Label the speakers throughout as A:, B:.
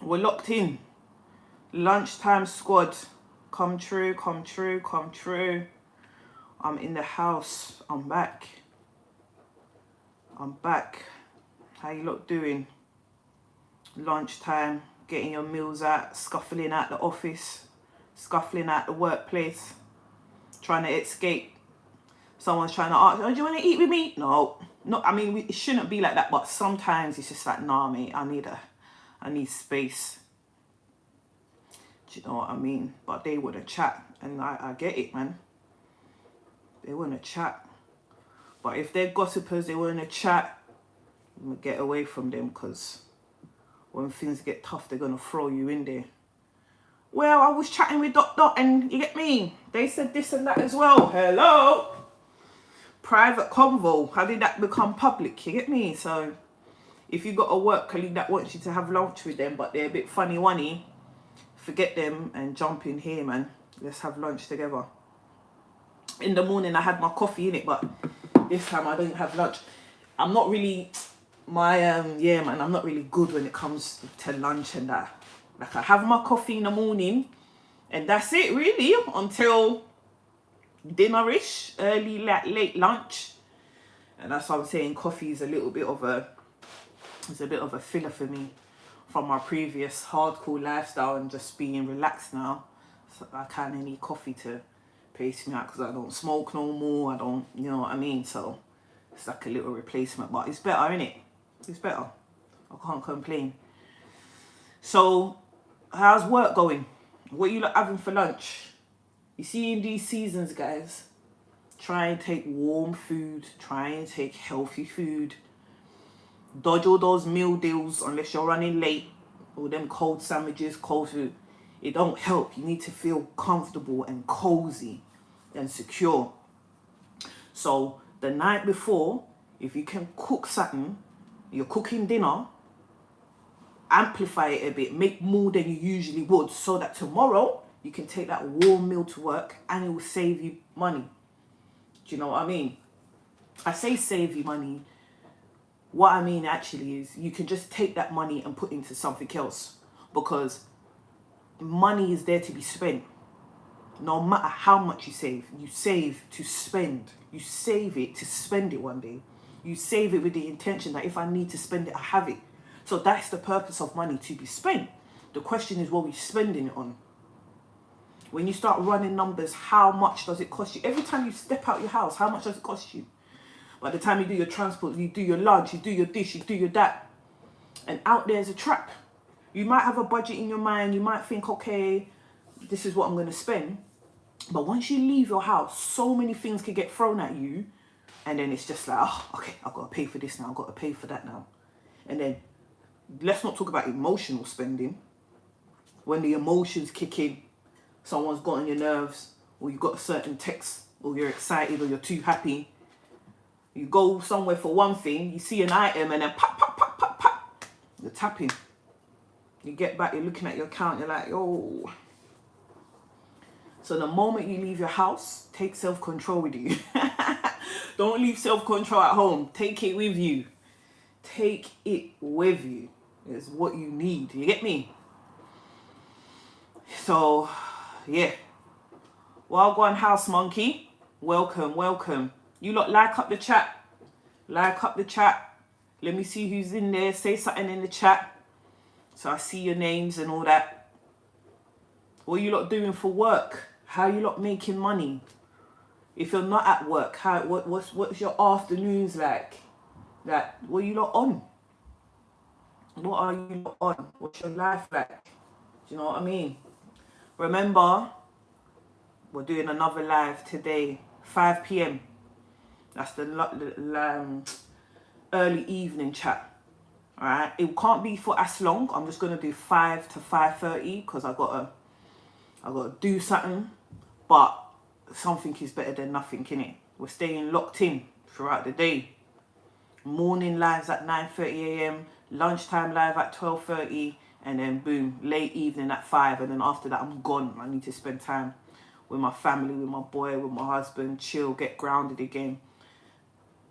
A: We're locked in. Lunchtime squad. Come true, come true, come true. I'm in the house. I'm back. I'm back. How you lot doing? Lunchtime, getting your meals out, scuffling out the office, scuffling out the workplace, trying to escape. Someone's trying to ask, oh, do you want to eat with me? No. No, I mean, it shouldn't be like that, but sometimes it's just like, nah, mate, I need space. Do you know what I mean? But they want to chat, and I get it, man. They want to chat. But if they're gossipers, they want to chat, I'm going to get away from them, because when things get tough, they're going to throw you in there. Well, I was chatting with Dot, and you get me? They said this and that as well. Hello? Private convo. How did that become public? You get me? So if you got a work colleague that wants you to have lunch with them, but they're a bit funny-wunny, forget them and jump in here, man. Let's have lunch together. In the morning, I had my coffee in it, but this time I don't have lunch. I'm not really, I'm not really good when it comes to lunch and that. Like, I have my coffee in the morning, and that's it, really, until dinnerish, early, late lunch. And that's why I'm saying coffee is a bit of a filler for me from my previous hardcore lifestyle and just being relaxed now. So I kind of need coffee to pace me out, because I don't smoke no more. I don't, you know what I mean? So it's like a little replacement, but it's better, innit? It's better. I can't complain. So how's work going? What are you having for lunch? You see, in these seasons, guys, try and take warm food, try and take healthy food. Dodge all those meal deals unless you're running late, or them cold sandwiches, cold food. It don't help. You need to feel comfortable and cozy and secure. So the night before, if you can cook something, you're cooking dinner, amplify it a bit, make more than you usually would, so that tomorrow you can take that warm meal to work and it will save you money. Do you know what I mean? I say save you money. What I mean actually is you can just take that money and put into something else, because money is there to be spent. No matter how much you save to spend. You save it to spend it one day. You save it with the intention that if I need to spend it, I have it. So that's the purpose of money, to be spent. The question is, what we're spending it on. When you start running numbers, how much does it cost you? Every time you step out your house, how much does it cost you? By the time you do your transport, you do your lunch, you do your dish, you do your that. And out there's a trap. You might have a budget in your mind. You might think, okay, this is what I'm going to spend. But once you leave your house, so many things can get thrown at you. And then it's just like, oh, okay, I've got to pay for this now. I've got to pay for that now. And then let's not talk about emotional spending. When the emotions kick in, someone's got on your nerves, or you got a certain text, or you're excited, or you're too happy. You go somewhere for one thing, you see an item, and then pop, pop, pop, pop, pop. You're tapping. You get back, you're looking at your account, you're like, oh. So the moment you leave your house, take self-control with you. Don't leave self-control at home. Take it with you. Take it with you. It's what you need. You get me? So, yeah. Well, go on, house monkey. Welcome, welcome. You lot like up the chat. Like up the chat. Let me see who's in there. Say something in the chat, so I see your names and all that. What are you lot doing for work? How are you lot making money? If you're not at work, what's your afternoons like? Like, what are you lot on? What are you lot on? What's your life like? Do you know what I mean? Remember, we're doing another live today, 5 p.m. That's the early evening chat. All right, it can't be for as long. I'm just gonna do 5 to 5:30 because I gotta do something. But something is better than nothing, innit? We're staying locked in throughout the day. Morning lives at 9:30 a.m. Lunchtime live at 12:30, and then boom, late evening at 5. And then after that, I'm gone. I need to spend time with my family, with my boy, with my husband, chill, get grounded again,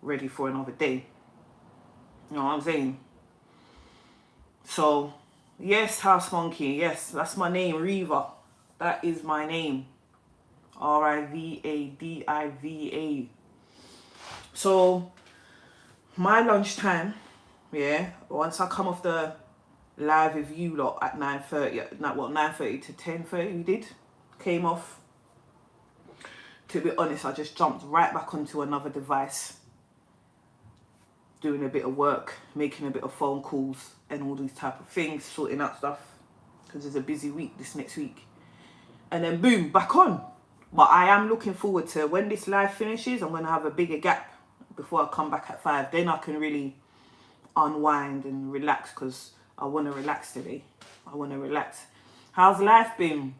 A: ready for another day. You know what I'm saying? So, Yes, House Monkey. Yes, that's my name, Riva. That is my name. Rivadiva. So, my lunchtime, yeah, once I come off the live with you lot at 9:30, 9:30 to 10:30 we did. Came off. To be honest, I just jumped right back onto another device, doing a bit of work, making a bit of phone calls and all these type of things, sorting out stuff, because it's a busy week this next week. And then boom, back on. But I am looking forward to when this live finishes. I'm going to have a bigger gap before I come back at 5. Then I can really unwind and relax, because I want to relax today. I want to relax. How's life been?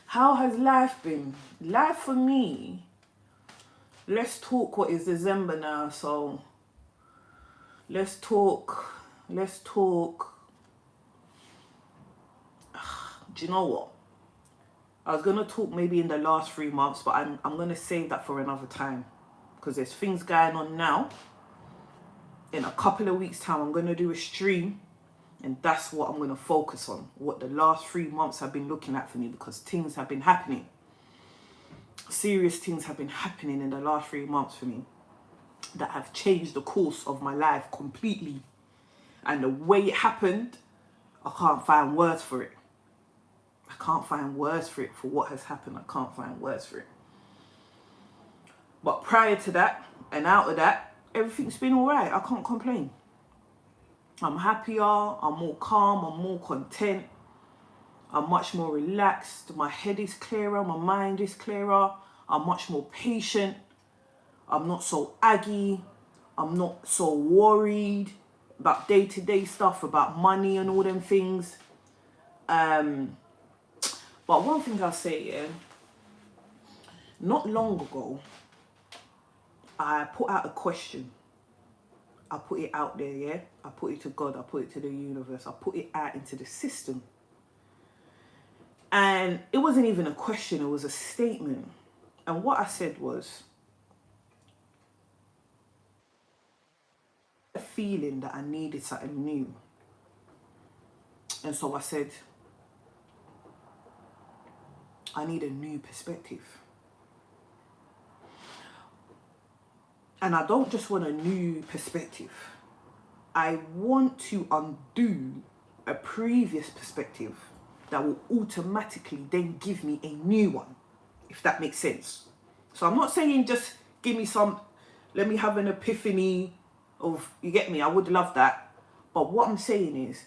A: How has life been? Life for me, let's talk, what is December now? So let's talk. Do you know what? I was going to talk maybe in the last 3 months, but I'm going to save that for another time, because there's things going on now. In a couple of weeks' time, I'm going to do a stream, and that's what I'm going to focus on, what the last 3 months have been looking at for me, because things have been happening. Serious things have been happening in the last 3 months for me that have changed the course of my life completely. And the way it happened, I can't find words for it. I can't find words for it, for what has happened. I can't find words for it. But prior to that and out of that, everything's been all right. I can't complain. I'm happier, I'm more calm, I'm more content, I'm much more relaxed, my head is clearer, my mind is clearer, I'm much more patient, I'm not so aggy, I'm not so worried about day-to-day stuff, about money and all them things. But one thing I'll say, yeah, not long ago, I put out a question. I put it out there, yeah? I put it to God, I put it to the universe, I put it out into the system. And it wasn't even a question, it was a statement. And what I said was, a feeling that I needed something new. And so I said, I need a new perspective. And I don't just want a new perspective. I want to undo a previous perspective that will automatically then give me a new one, if that makes sense. So I'm not saying just give me some, let me have an epiphany of, you get me, I would love that. But what I'm saying is,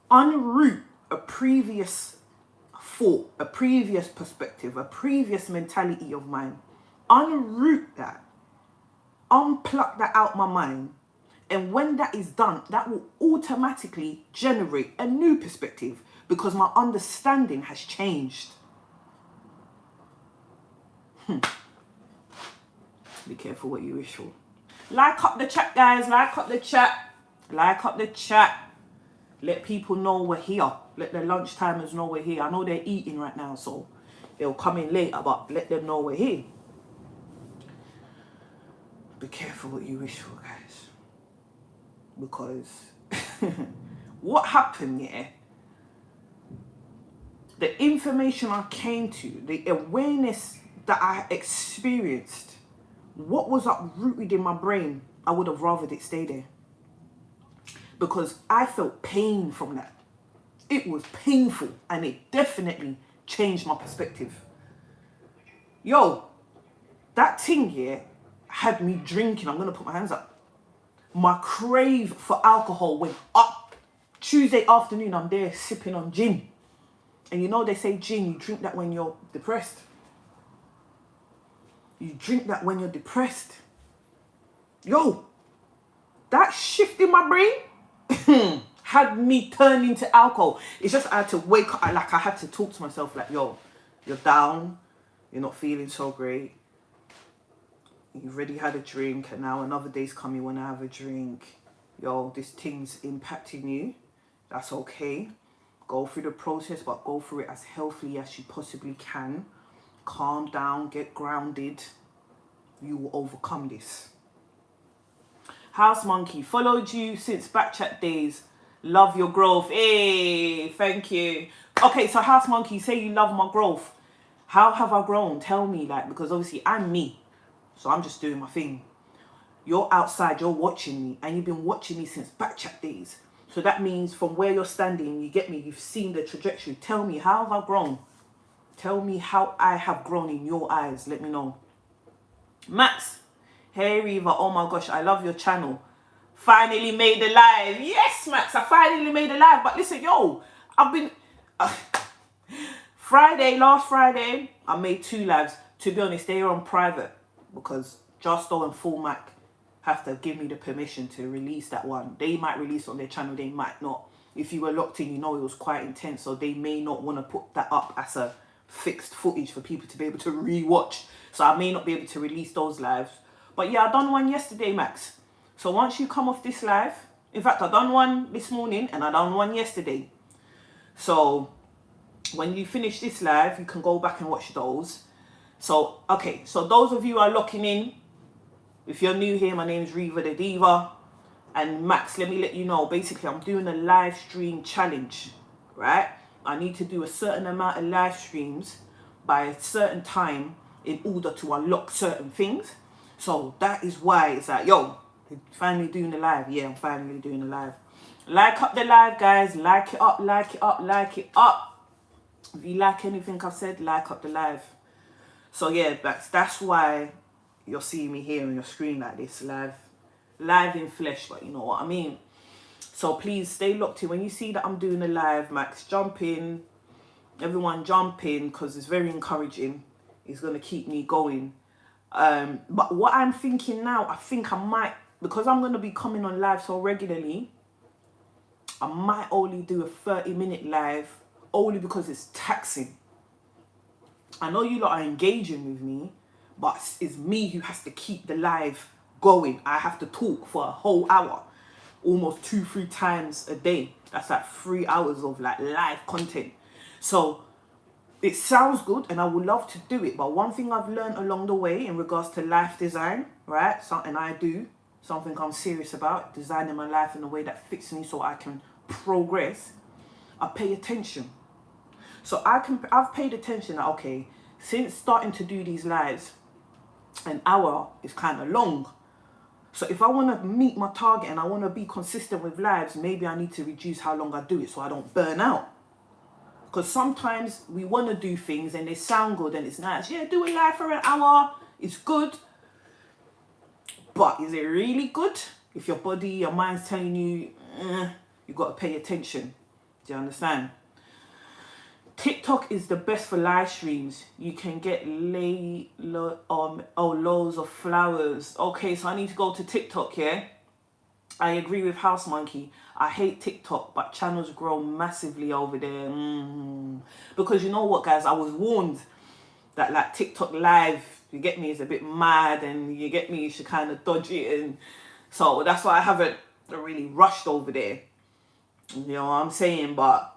A: unroot a previous thought, a previous perspective, a previous mentality of mine. Unroot that, unpluck that out my mind, and when that is done, that will automatically generate a new perspective, because my understanding has changed. Be careful what you wish for. Like up the chat, guys. Like up the chat. Like up the chat. Let people know we're here. Let the lunchtimers know we're here. I know they're eating right now, so they'll come in later, but let them know we're here. Be careful what you wish for, guys. Because what happened, yeah? The information I came to, the awareness that I experienced, what was uprooted in my brain, I would have rather it stay there. Because I felt pain from that. It was painful, and it definitely changed my perspective. Yo, that thing here had me drinking. I'm going to put my hands up. My crave for alcohol went up. Tuesday afternoon, I'm there sipping on gin. And you know they say gin, you drink that when you're depressed. You drink that when you're depressed. Yo, that shift in my brain had me turn into alcohol. It's just I had to wake up, I had to talk to myself like, yo, you're down, you're not feeling so great. You've already had a drink, and now another day's come, you want to have a drink. Yo, this thing's impacting you. That's okay. Go through the process, but go through it as healthily as you possibly can. Calm down, get grounded. You will overcome this. House Monkey, followed you since Backchat days. Love your growth. Hey, thank you. Okay, so House Monkey, say you love my growth. How have I grown? Tell me, like, because obviously I'm me. So I'm just doing my thing. You're outside, you're watching me, and you've been watching me since Backchat days. So that means from where you're standing, you get me, you've seen the trajectory. Tell me, how have I grown? Tell me how I have grown in your eyes. Let me know. Max, hey Riva, oh my gosh, I love your channel. Finally made the live. Yes, Max, I finally made the live. But listen, yo, I've been... last Friday, I made 2 lives. To be honest, they are on private because Justo and Full Mac have to give me the permission to release that one. They might release on their channel, they might not. If you were locked in, you know it was quite intense, so they may not want to put that up as a fixed footage for people to be able to re-watch. So I may not be able to release those lives. But yeah, I done one yesterday, Max. So once you come off this live, in fact, I done one this morning and I done one yesterday. So when you finish this live, you can go back and watch those. So, okay, so those of you who are locking in, if you're new here, my name is Riva Da Diva. And Max, let me let you know, basically I'm doing a live stream challenge, right? I need to do a certain amount of live streams by a certain time in order to unlock certain things. So that is why it's like, yo, finally doing the live. Yeah, I'm finally doing the live. Like up the live, guys. Like it up, like it up, like it up. If you like anything I've said, like up the live. So yeah, that's why you're seeing me here on your screen like this, live in flesh, but you know what I mean. So please stay locked in. When you see that I'm doing a live, Max, jump in. Everyone jump in because it's very encouraging. It's going to keep me going. But what I'm thinking now, I think I might, because I'm going to be coming on live so regularly, I might only do a 30-minute live only because it's taxing. I know you lot are engaging with me, but it's me who has to keep the live going. I have to talk for a whole hour, almost 2-3 times a day. That's like 3 hours of like live content. So it sounds good and I would love to do it. But one thing I've learned along the way in regards to life design, right? Something I do, something I'm serious about, designing my life in a way that fits me so I can progress. I pay attention. So I've paid attention that, okay, since starting to do these lives, an hour is kind of long. So if I want to meet my target and I want to be consistent with lives, maybe I need to reduce how long I do it so I don't burn out. Because sometimes we want to do things and they sound good and it's nice. Yeah, do a live for an hour. It's good. But is it really good? If your body, your mind's telling you, you've got to pay attention. Do you understand? TikTok is the best for live streams. You can get loads of flowers. Okay, so I need to go to TikTok, yeah? I agree with House Monkey. I hate TikTok, but channels grow massively over there. Because you know what, guys? I was warned that like TikTok live, you get me, is a bit mad and you get me, you should kind of dodge it. And so that's why I haven't really rushed over there. You know what I'm saying? But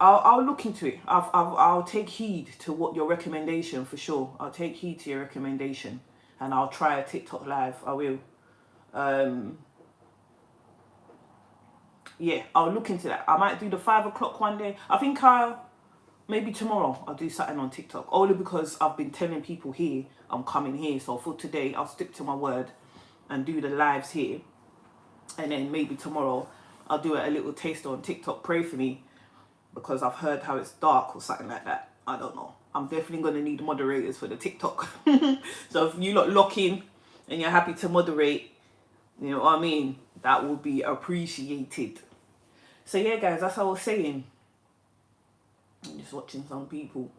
A: I'll look into it. I'll take heed to what your recommendation for sure. I'll take heed to your recommendation and I'll try a TikTok live. I will. Yeah, I'll look into that. I might do the 5 o'clock one day. I think maybe tomorrow I'll do something on TikTok. Only because I've been telling people here I'm coming here. So for today, I'll stick to my word and do the lives here. And then maybe tomorrow I'll do a little taster on TikTok. Pray for me. Because I've heard how it's dark or something like that. I don't know. I'm definitely going to need moderators for the TikTok. So if you lot lock in and you're happy to moderate, you know what I mean? That will be appreciated. So yeah, guys, that's what I was saying. I'm just watching some people.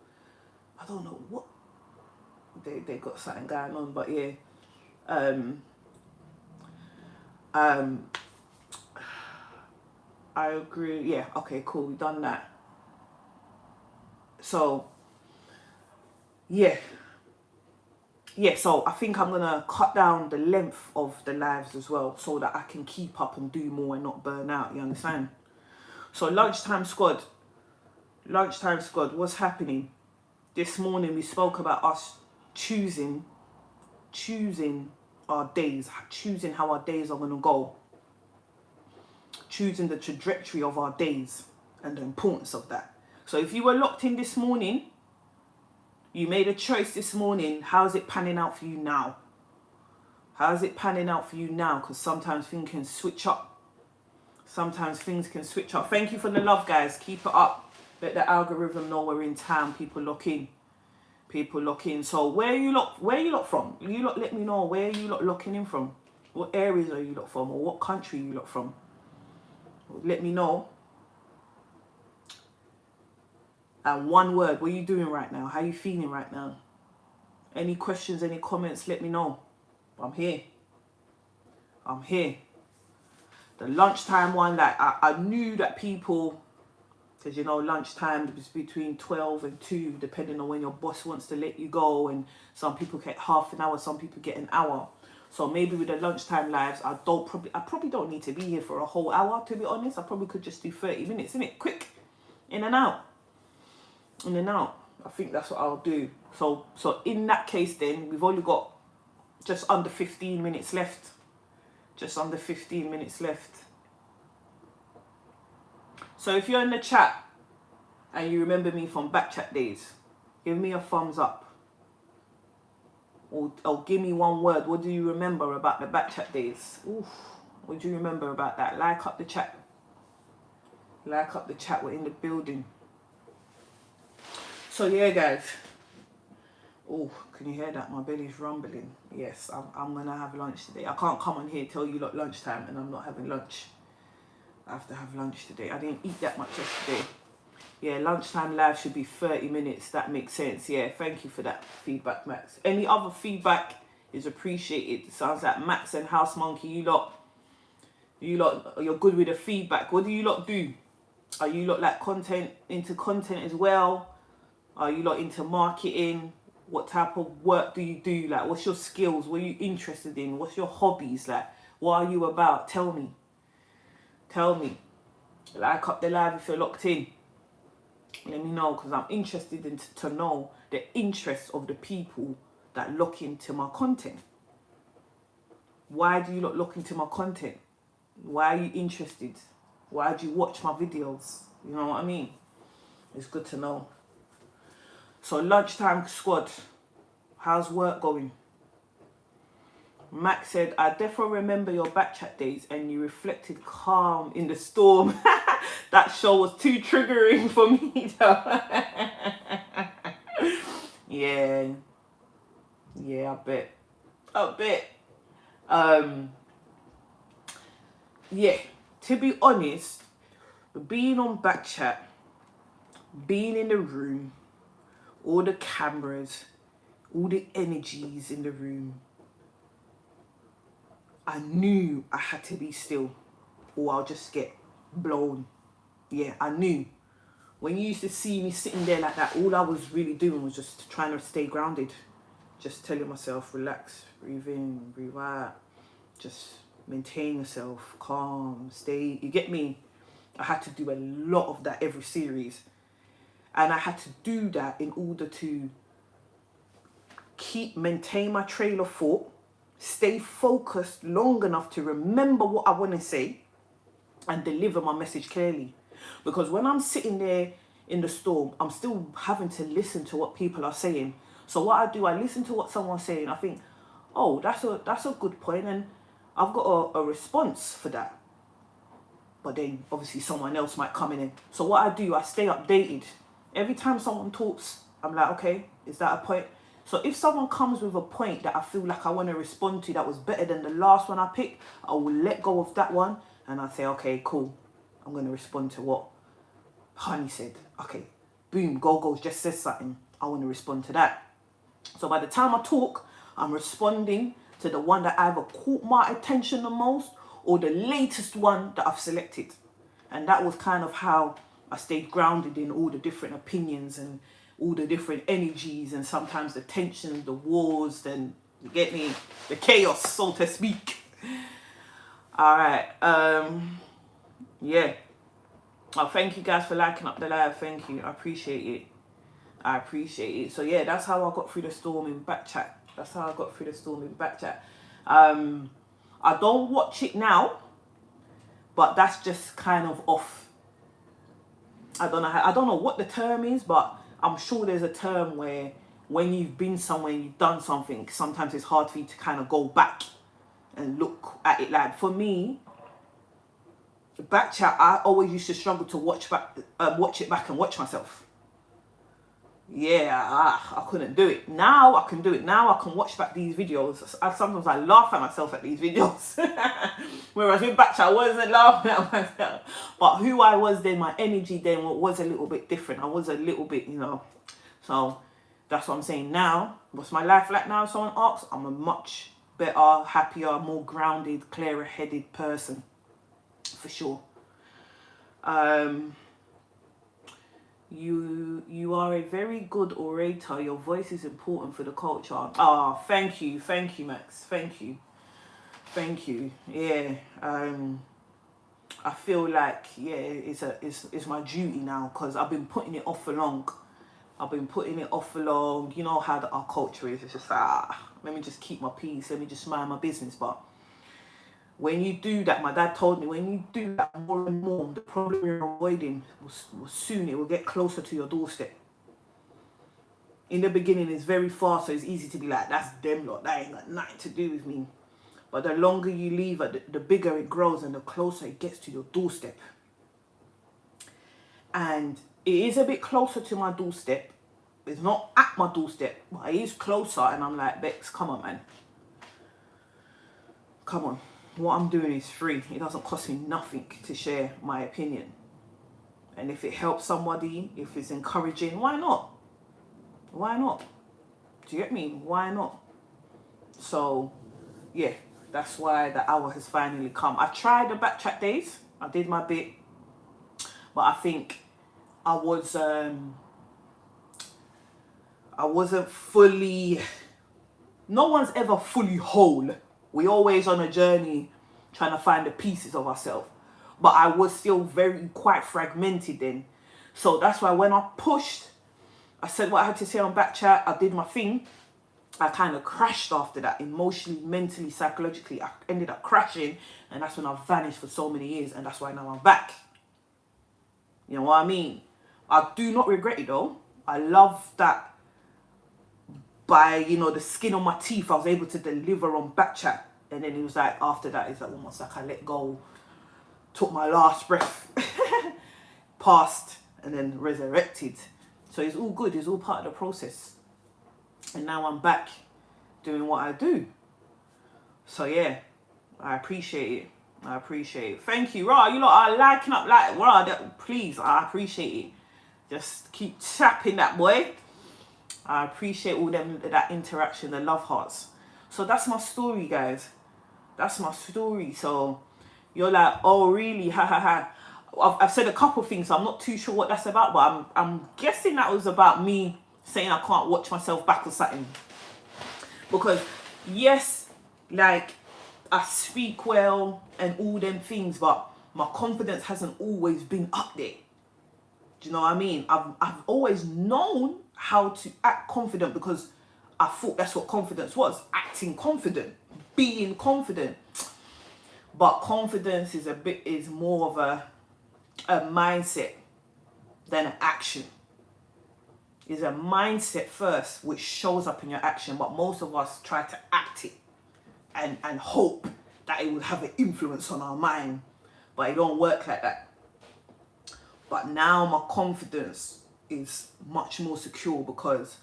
A: I don't know what. They got something going on. But yeah. I agree. Yeah, okay, cool. We've done that. So, yeah. Yeah, so I think I'm going to cut down the length of the lives as well so that I can keep up and do more and not burn out. You understand? So, Lunchtime Squad, what's happening? This morning we spoke about us choosing our days, choosing how our days are going to go, choosing the trajectory of our days and the importance of that. So if you were locked in this morning, you made a choice this morning, how's it panning out for you now? How's it panning out for you now? Because sometimes things can switch up. Sometimes things can switch up. Thank you for the love, guys. Keep it up. Let the algorithm know we're in town. People lock in. People lock in. So where you lot from? You lot let me know where you lot locking in from. What areas are you lot from, or what country you lot from? Let me know. And one word, what are you doing right now? How are you feeling right now? Any questions, any comments, let me know. I'm here. I'm here. The lunchtime one, like I knew that people, because you know lunchtime is between 12 and 2, depending on when your boss wants to let you go, and some people get half an hour, some people get an hour. So maybe with the lunchtime lives, I probably don't need to be here for a whole hour, to be honest. I probably could just do 30 minutes, innit? Quick, in and out. In and out. I think that's what I'll do. So in that case then, we've only got just under 15 minutes left. Just under 15 minutes left. So if you're in the chat and you remember me from Backchat days, give me a thumbs up. Or give me one word. What do you remember about the Backchat days? Oof. What do you remember about that? Like up the chat. Like up the chat. We're in the building. So yeah, guys. Oh, can you hear that? My belly's rumbling. Yes, I'm going to have lunch today. I can't come on here and tell you lot lunchtime and I'm not having lunch. I have to have lunch today. I didn't eat that much yesterday. Yeah, lunchtime live should be 30 minutes. That makes sense. Yeah, thank you for that feedback, Max. Any other feedback is appreciated. It sounds like Max and House Monkey, you lot, you're good with the feedback. What do you lot do? Are you lot like into content as well? Are you lot into marketing? What type of work do you do? Like, what's your skills? What are you interested in? What's your hobbies? Like, what are you about? Tell me. Tell me. Like up the live if you're locked in. Let me know, because I'm interested in to know the interests of the people that look into my content. Why do you look into my content? Why are you interested? Why do you watch my videos? You know what I mean? It's good to know. So lunchtime squad, how's work going? Max said, I definitely remember your Backchat days and you reflected calm in the storm. That show was too triggering for me though. Yeah, I bet. Yeah, to be honest, being on Backchat, being in the room, all the cameras, all the energies in the room, I knew I had to be still or I'll just get blown. Yeah, I knew. When you used to see me sitting there like that, all I was really doing was just trying to stay grounded. Just telling myself, relax, breathe in, breathe out. Just maintain yourself, calm, stay. You get me? I had to do a lot of that every series. And I had to do that in order to maintain my trail of thought, stay focused long enough to remember what I want to say and deliver my message clearly. Because when I'm sitting there in the storm, I'm still having to listen to what people are saying. So what I do, I listen to what someone's saying. I think, oh, that's a good point, and I've got a response for that. But then obviously someone else might come in. So what I do, I stay updated. Every time someone talks, I'm like, okay, is that a point? So if someone comes with a point that I feel like I want to respond to that was better than the last one I picked, I will let go of that one and I say, okay, cool. I'm going to respond to what Honey said. Okay, boom, Go just says something. I want to respond to that. So by the time I talk, I'm responding to the one that either caught my attention the most or the latest one that I've selected. And that was kind of how I stayed grounded in all the different opinions and all the different energies and sometimes the tension, the wars, and you get me, the chaos, so to speak. All right. Yeah. Oh, thank you guys for liking up the live. Thank you. I appreciate it. I appreciate it. So yeah, that's how I got through the storm in Backchat. I don't watch it now, but that's just kind of off. I don't know what the term is, but I'm sure there's a term where when you've been somewhere and you've done something, sometimes it's hard for you to kind of go back and look at it. Like for me, back chat, I always used to struggle to watch it back and watch myself. Yeah, I couldn't do it. Now I can do it. Now I can watch back these videos. Sometimes I laugh at myself at these videos. Whereas with back chat, I wasn't laughing at myself. But who I was then, my energy then was a little bit different. I was a little bit, you know. So that's what I'm saying now. What's my life like now? If someone asks, I'm a much better, happier, more grounded, clearer headed person. For sure. You are a very good orator. Your voice is important for the culture. Oh, thank you, Max. Thank you. Yeah. I feel like it's my duty now, because I've been putting it off for long. You know how our culture is. It's just like, let me just keep my peace. Let me just mind my business. But when you do that, my dad told me, when you do that more and more, the problem you're avoiding will soon, it will get closer to your doorstep. In the beginning, it's very fast, so it's easy to be like, that's them lot, that ain't got nothing to do with me. But the longer you leave it, the bigger it grows and the closer it gets to your doorstep. And it is a bit closer to my doorstep. It's not at my doorstep, but it is closer. And I'm like, Bex, come on, man. Come on. What I'm doing is free. It doesn't cost me nothing to share my opinion. And if it helps somebody, if it's encouraging, why not? Why not? Do you get me? Why not? So, yeah, that's why the hour has finally come. I tried the back chat days. I did my bit. But I think I wasn't fully... No one's ever fully whole. We always on a journey trying to find the pieces of ourselves. But I was still quite fragmented then. So that's why when I pushed, I said what I had to say on back chat, I did my thing. I kind of crashed after that, emotionally, mentally, psychologically. I ended up crashing, and that's when I vanished for so many years, and that's why now I'm back. You know what I mean? I do not regret it though. I love that by, you know, the skin on my teeth, I was able to deliver on back chat. And then it was like, after that, it's like almost like I let go, took my last breath, passed, and then resurrected. So it's all good. It's all part of the process. And now I'm back doing what I do. So yeah, I appreciate it. Thank you. Rah, you lot are liking up like, rah, please, I appreciate it. Just keep tapping that, boy. I appreciate all that interaction, the love hearts. So that's my story, guys. That's my story. So you're like, oh, really? Ha, ha, ha. I've said a couple things, so I'm not too sure what that's about, but I'm guessing that was about me saying I can't watch myself back or something. Because, yes, like, I speak well and all them things, but my confidence hasn't always been up there. Do you know what I mean? I've always known how to act confident, because I thought that's what confidence was. Acting confident, being confident. But confidence is more of a mindset than an action. It's a mindset first, which shows up in your action. But most of us try to act it and hope that it will have an influence on our mind. But it don't work like that. But now my confidence is much more secure, because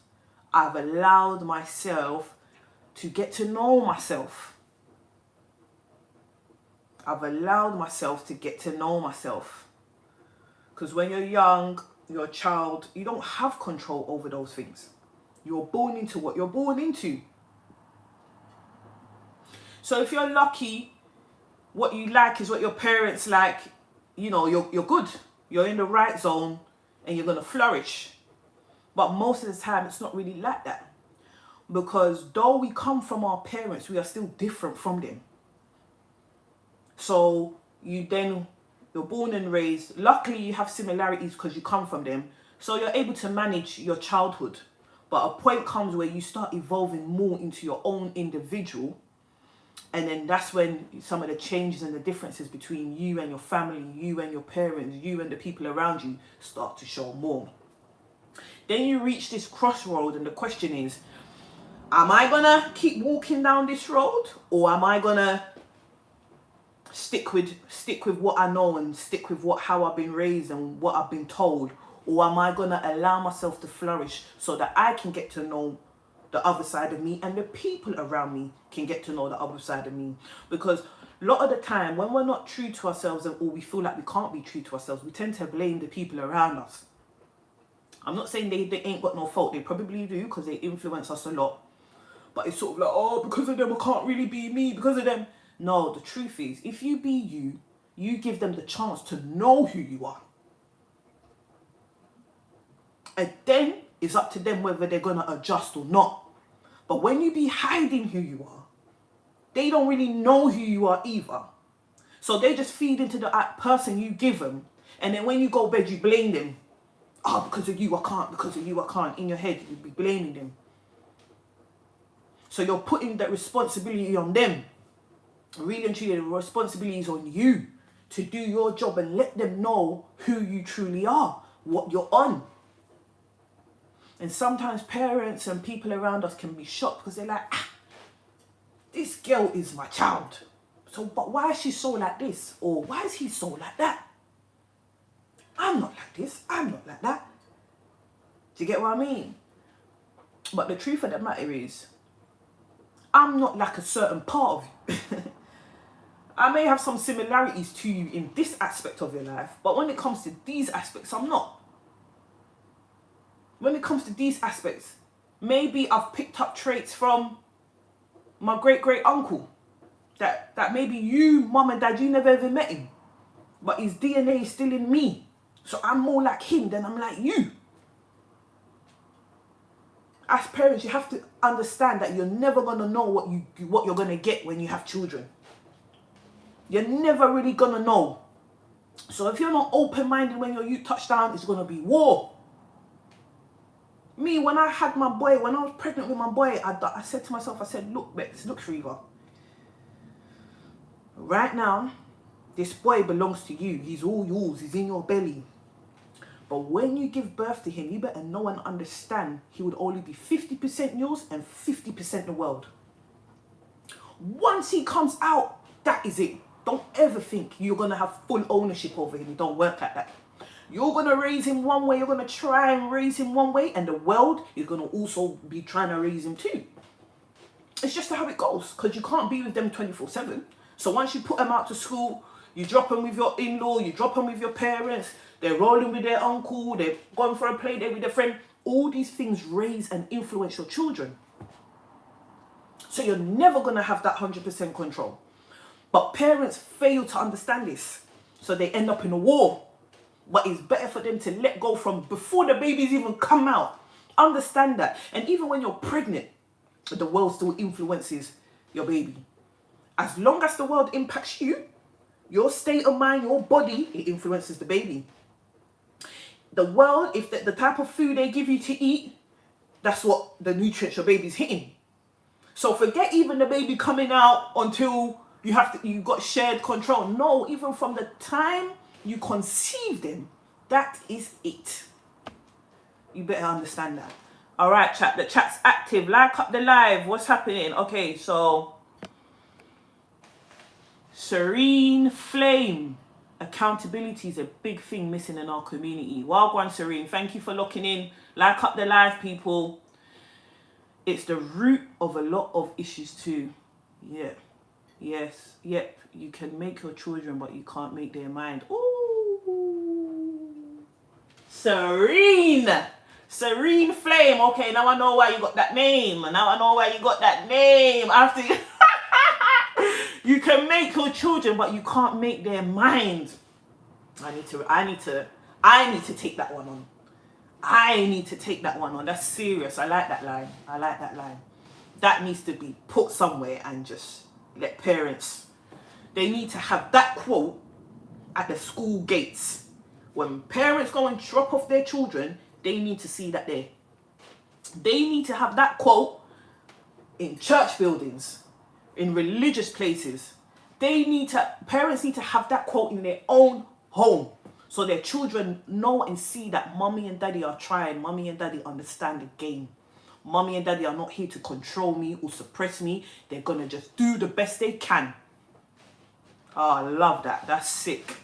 A: I've allowed myself to get to know myself. I've allowed myself to get to know myself. Because when you're young, you're a child, you don't have control over those things. You're born into what you're born into. So if you're lucky, what you like is what your parents like, you know, you're good. You're in the right zone and you're going to flourish. But most of the time, it's not really like that. Because though we come from our parents, we are still different from them. So you're born and raised. Luckily, you have similarities because you come from them. So you're able to manage your childhood. But a point comes where you start evolving more into your own individual. And then that's when some of the changes and the differences between you and your family, you and your parents, you and the people around you start to show more. Then you reach this crossroad, and the question is, am I gonna keep walking down this road, or am I gonna stick with what I know and stick with how I've been raised and what I've been told, or am I gonna allow myself to flourish so that I can get to know the other side of me and the people around me can get to know the other side of me? Because a lot of the time when we're not true to ourselves, or we feel like we can't be true to ourselves, we tend to blame the people around us. I'm not saying they ain't got no fault. They probably do, because they influence us a lot. But it's sort of like, oh, because of them, I can't really be me, because of them. No, the truth is, if you be you, you give them the chance to know who you are. And then it's up to them whether they're going to adjust or not. But when you be hiding who you are, they don't really know who you are either. So they just feed into the person you give them. And then when you go to bed, you blame them. Oh, because of you, I can't. Because of you, I can't. In your head, you'll be blaming them. So you're putting that responsibility on them. Really and truly, the responsibility is on you to do your job and let them know who you truly are, what you're on. And sometimes parents and people around us can be shocked because they're like, this girl is my child. So, but why is she so like this? Or why is he so like that? I'm not like this. I'm not like that. Do you get what I mean? But the truth of the matter is, I'm not like a certain part of you. I may have some similarities to you in this aspect of your life, but when it comes to these aspects, I'm not. When it comes to these aspects, maybe I've picked up traits from my great-great-uncle. That maybe you, mum and dad, you never ever met him. But his DNA is still in me. So I'm more like him than I'm like you. As parents, you have to understand that you're never going to know what you're going to get when you have children. You're never really going to know. So if you're not open-minded when your youth touchdown, it's going to be war. Me, when I had my boy, when I was pregnant with my boy, I said to myself, I said, look, Bex, look, Riva. Right now, this boy belongs to you. He's all yours. He's in your belly. But when you give birth to him, you better know and understand he would only be 50% yours and 50% the world. Once he comes out, that is it. Don't ever think you're going to have full ownership over him. It don't work like that. You're going to raise him one way. You're going to try and raise him one way. And the world is going to also be trying to raise him too. It's just how it goes. Because you can't be with them 24/7. So once you put them out to school, you drop them with your in-law, you drop them with your parents, they're rolling with their uncle, they're going for a play day with their friend. All these things raise and influence your children. So you're never going to have that 100% control. But parents fail to understand this. So they end up in a war. But it's better for them to let go from before the babies even come out. Understand that. And even when you're pregnant, the world still influences your baby. As long as the world impacts you, your state of mind, your body, it influences the baby. The world, if the type of food they give you to eat, that's what the nutrients your baby's hitting. So forget even the baby coming out until you got shared control. No, even from the time you conceive them, that is it. You better understand that. All right, chat. The chat's active. Like up the live. What's happening? Okay, so Serene Flame. Accountability is a big thing missing in our community. Well done, Serene. Thank you for locking in. Like up the live, people. It's the root of a lot of issues too. Yeah. Yes. Yep. You can make your children, but you can't make their mind. Ooh. Serene. Serene Flame. Okay, now I know why you got that name. Now I know why you got that name. After you... You can make your children, but you can't make their minds. I need to take that one on. I need to take that one on. That's serious. I like that line. I like that line. That needs to be put somewhere and just let parents. They need to have that quote at the school gates. When parents go and drop off their children, they need to see that they need to have that quote in church buildings. in religious places. Parents need to have that quote in their own home, so their children know and see that mommy and daddy are trying. Mommy and daddy understand the game. Mommy and daddy are not here to control me or suppress me. They're going to just do the best they can. Oh, I love that. That's sick.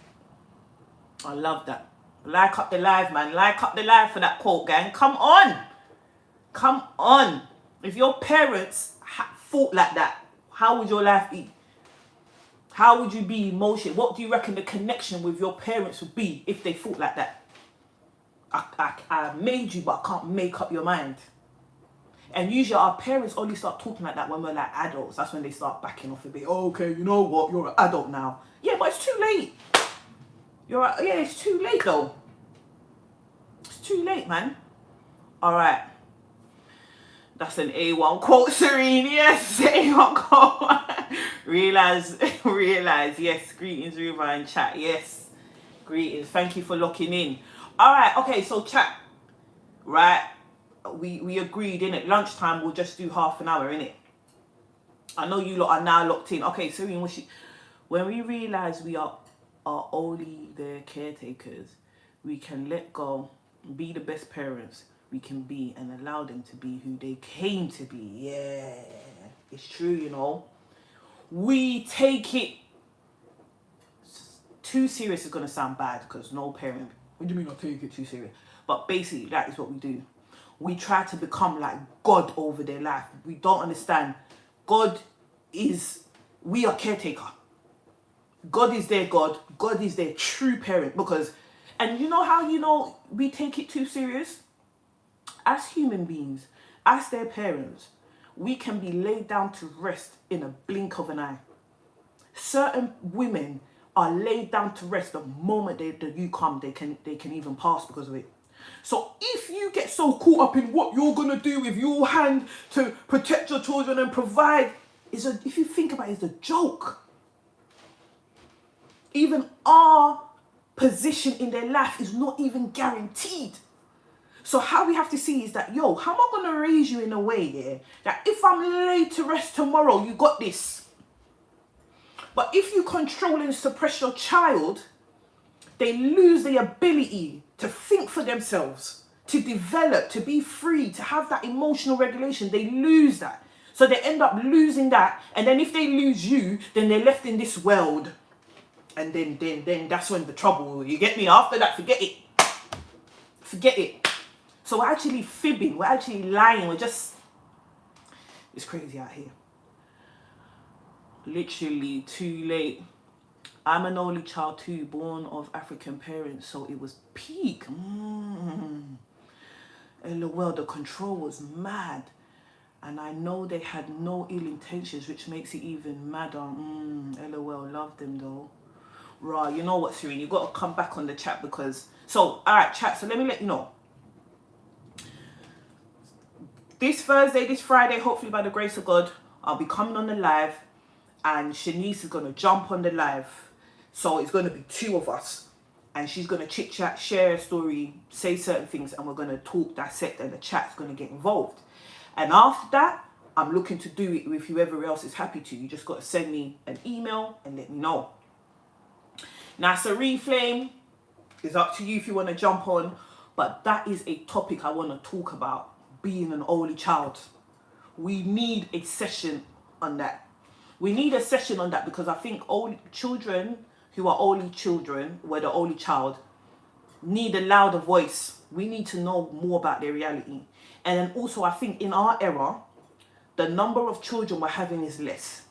A: I love that. Like up the live, man. Like up the live for that quote, gang. Come on. Come on. If your parents thought like that, how would your life be? How would you be emotional? What do you reckon the connection with your parents would be if they thought like that? I made you, but I can't make up your mind. And usually our parents only start talking like that when we're like adults. That's when they start backing off a bit. Oh, okay, you know what? You're an adult now. Yeah, but it's too late. Yeah, it's too late though. It's too late, man. All right. That's an A1 quote, Serene. Yes, A1 quote. realize. Yes, greetings, Riva in chat. Yes, greetings. Thank you for locking in. All right. Okay, so chat. Right. We agreed, innit? Lunchtime, we'll just do half an hour, innit? I know you lot are now locked in. Okay, Serene, when we realise we are only their caretakers, we can let go, be the best parents we can be, and allow them to be who they came to be. Yeah, it's true, you know. We take it too serious is going to sound bad, because no parent, what do you mean I take it too serious? But basically, that is what we do. We try to become like God over their life. We don't understand. We are caretaker. God is their God. God is their true parent. And you know how we take it too serious? As human beings, as their parents, we can be laid down to rest in a blink of an eye. Certain women are laid down to rest the moment you come, they can even pass because of it. So if you get so caught up in what you're going to do with your hand to protect your children and provide, if you think about it, it's a joke. Even our position in their life is not even guaranteed. So how we have to see is that, how am I going to raise you in a way, that if I'm laid to rest tomorrow, you got this. But if you control and suppress your child, they lose the ability to think for themselves, to develop, to be free, to have that emotional regulation. They lose that. So they end up losing that. And then if they lose you, then they're left in this world. And then that's when the trouble, you get me? After that, forget it. Forget it. So we're actually fibbing. We're actually lying. It's crazy out here. Literally too late. I'm an only child too, born of African parents, so it was peak. LOL, the control was mad. And I know they had no ill intentions, which makes it even madder. LOL, love them though. Right, you know what, Serene? You've got to come back on the chat because... So, alright, chat, so let me let you know. This Thursday, this Friday, hopefully by the grace of God, I'll be coming on the live. And Shanice is going to jump on the live. So it's going to be two of us. And she's going to chit chat, share a story, say certain things. And we're going to talk, dissect, and the chat's going to get involved. And after that, I'm looking to do it with whoever else is happy to. You just got to send me an email and let me know. Now, Serene Flame, it's up to you if you want to jump on. But that is a topic I want to talk about. Being an only child. We need a session on that. We need a session on that because I think only children who are only children, where the only child, need a louder voice. We need to know more about their reality. And then also I think in our era, the number of children we're having is less.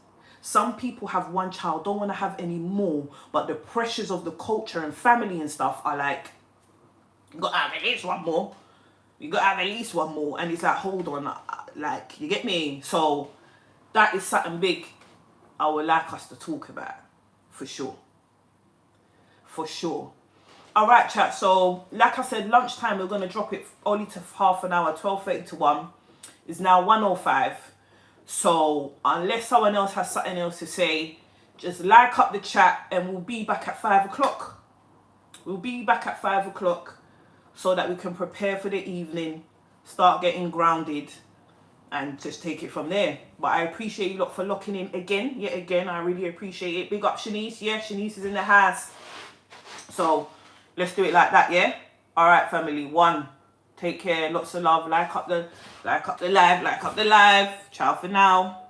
A: Some people have one child, don't want to have any more, but the pressures of the culture and family and stuff are like, you got to have at least one more. You got to have at least one more. And it's like, hold on, like, you get me? So that is something big I would like us to talk about, for sure. For sure. All right, chat. So, like I said, lunchtime, we're going to drop it only to half an hour, 12:30 to 1. It's now 1:05. So, unless someone else has something else to say, just like up the chat and we'll be back at 5 o'clock. We'll be back at 5 o'clock so that we can prepare for the evening, start getting grounded, and just take it from there. But I appreciate you lot for locking in again, yet again. I really appreciate it. Big up Shanice. Yeah, Shanice is in the house. So let's do it like that, yeah? All right, family. One. Take care. Lots of love. Like up the live. Like up the live. Ciao for now.